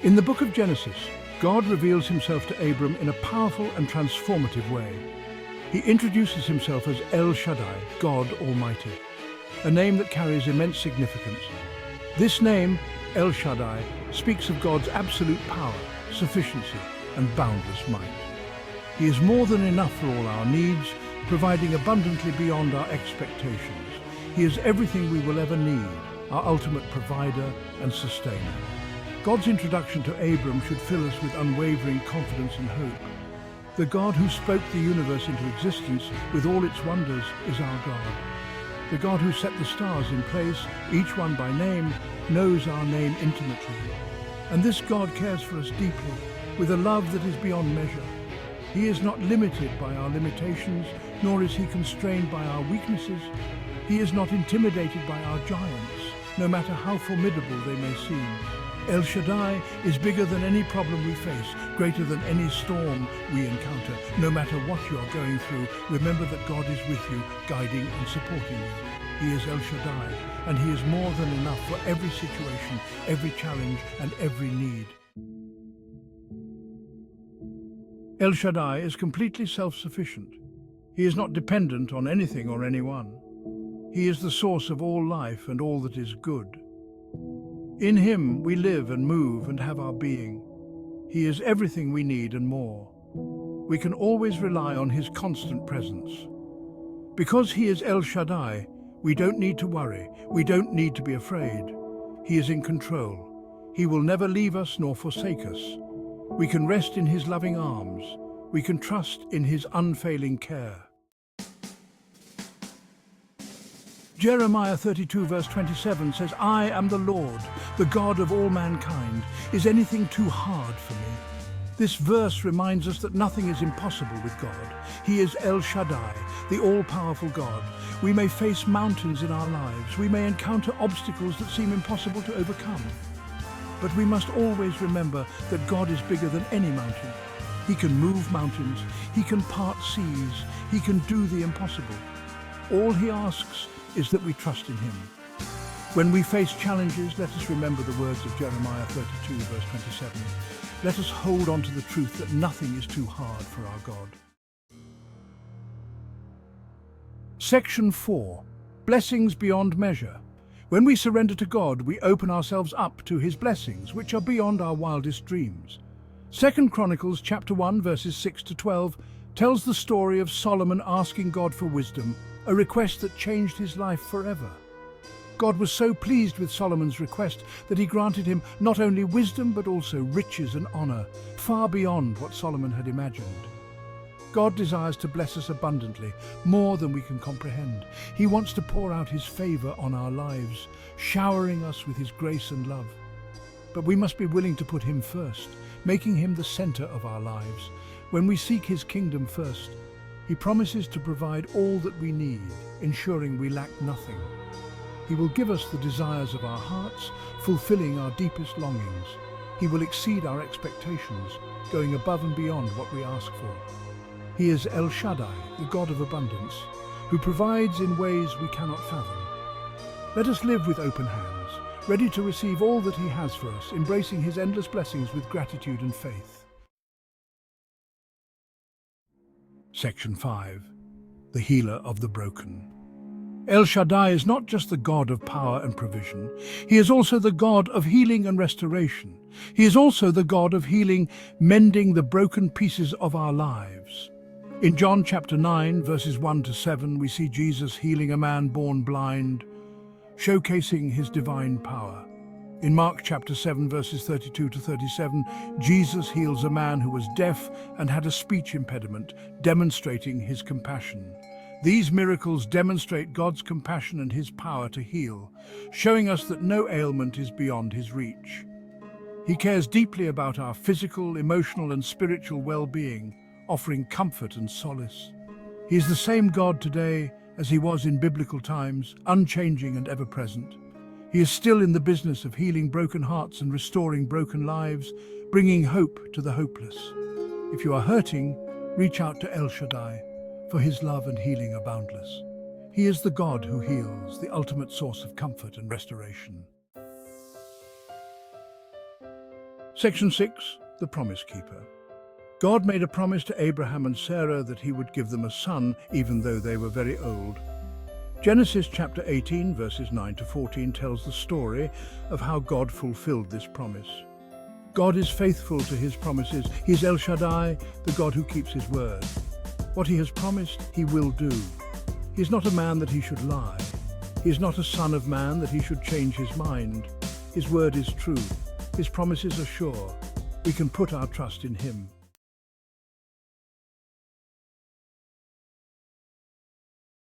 In the book of Genesis, God reveals himself to Abram in a powerful and transformative way. He introduces himself as El Shaddai, God Almighty, a name that carries immense significance. This name, El Shaddai, speaks of God's absolute power, sufficiency, and boundless might. He is more than enough for all our needs, providing abundantly beyond our expectations. He is everything we will ever need, our ultimate provider and sustainer. God's introduction to Abram should fill us with unwavering confidence and hope. The God who spoke the universe into existence with all its wonders is our God. The God who set the stars in place, each one by name, knows our name intimately. And this God cares for us deeply, with a love that is beyond measure. He is not limited by our limitations, nor is he constrained by our weaknesses. He is not intimidated by our giants, no matter how formidable they may seem. El Shaddai is bigger than any problem we face, greater than any storm we encounter. No matter what you are going through, remember that God is with you, guiding and supporting you. He is El Shaddai, and he is more than enough for every situation, every challenge, and every need. El Shaddai is completely self-sufficient. He is not dependent on anything or anyone. He is the source of all life and all that is good. In him we live and move and have our being. He is everything we need and more. We can always rely on his constant presence. Because he is El Shaddai, we don't need to worry. We don't need to be afraid. He is in control. He will never leave us nor forsake us. We can rest in his loving arms. We can trust in his unfailing care. Jeremiah 32 verse 27 says, "I am the Lord, the God of all mankind. Is anything too hard for me?" This verse reminds us that nothing is impossible with God. He is El Shaddai, the all-powerful God. We may face mountains in our lives. We may encounter obstacles that seem impossible to overcome. But we must always remember that God is bigger than any mountain. He can move mountains. He can part seas. He can do the impossible. All he asks is that we trust in him. When we face challenges, let us remember the words of Jeremiah 32 verse 27. Let us hold on to the truth that nothing is too hard for our God. Section 4. Blessings beyond measure. When we surrender to God, we open ourselves up to his blessings, which are beyond our wildest dreams. 2 Chronicles chapter 1 verses 6 to 12 tells the story of Solomon asking God for wisdom, a request that changed his life forever. God was so pleased with Solomon's request that he granted him not only wisdom but also riches and honor, far beyond what Solomon had imagined. God desires to bless us abundantly, more than we can comprehend. He wants to pour out his favor on our lives, showering us with his grace and love. But we must be willing to put him first, making him the center of our lives. When we seek his kingdom first, he promises to provide all that we need, ensuring we lack nothing. He will give us the desires of our hearts, fulfilling our deepest longings. He will exceed our expectations, going above and beyond what we ask for. He is El Shaddai, the God of abundance, who provides in ways we cannot fathom. Let us live with open hands, ready to receive all that he has for us, embracing his endless blessings with gratitude and faith. Section 5. The Healer of the Broken. El Shaddai is not just the God of power and provision. He is also the God of healing and restoration. He is also the God of healing, mending the broken pieces of our lives. In John chapter 9, verses 1 to 7, we see Jesus healing a man born blind, showcasing his divine power. In Mark chapter 7, verses 32 to 37, Jesus heals a man who was deaf and had a speech impediment, demonstrating his compassion. These miracles demonstrate God's compassion and his power to heal, showing us that no ailment is beyond his reach. He cares deeply about our physical, emotional, and spiritual well-being, offering comfort and solace. He is the same God today as he was in biblical times, unchanging and ever-present. He is still in the business of healing broken hearts and restoring broken lives, bringing hope to the hopeless. If you are hurting, reach out to El Shaddai, for his love and healing are boundless. He is the God who heals, the ultimate source of comfort and restoration. Section 6. The Promise Keeper. God made a promise to Abraham and Sarah that he would give them a son, even though they were very old. Genesis chapter 18, verses 9 to 14 tells the story of how God fulfilled this promise. God is faithful to his promises. He is El Shaddai, the God who keeps his word. What he has promised, he will do. He is not a man that he should lie. He is not a son of man that he should change his mind. His word is true. His promises are sure. We can put our trust in him.